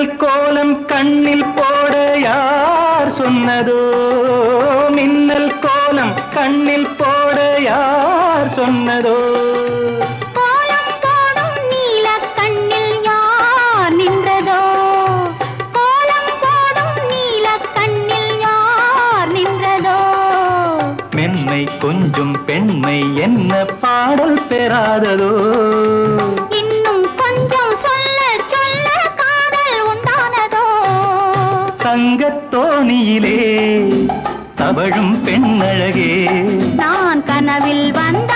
மின்னல் கோலம் கண்ணில் போட யார் சொன்னதோ மின்னல் கோலம் கண்ணில் போட யார் சொன்னதோ கோலம் போடும் நீல கண்ணில் யார் நின்றதோ கோலம் போடும் நீல கண்ணில் யார் நின்றதோ மென்மை கொஞ்சம் பெண்மை என்ன பாடல் பெறாததோ இன்னும் கொஞ்சம் சொல்ல சொல்ல காதல் உண்டானதோ தங்கத் தோணியிலே தவழும் பெண்ணழகே நான் கனவில் வந்த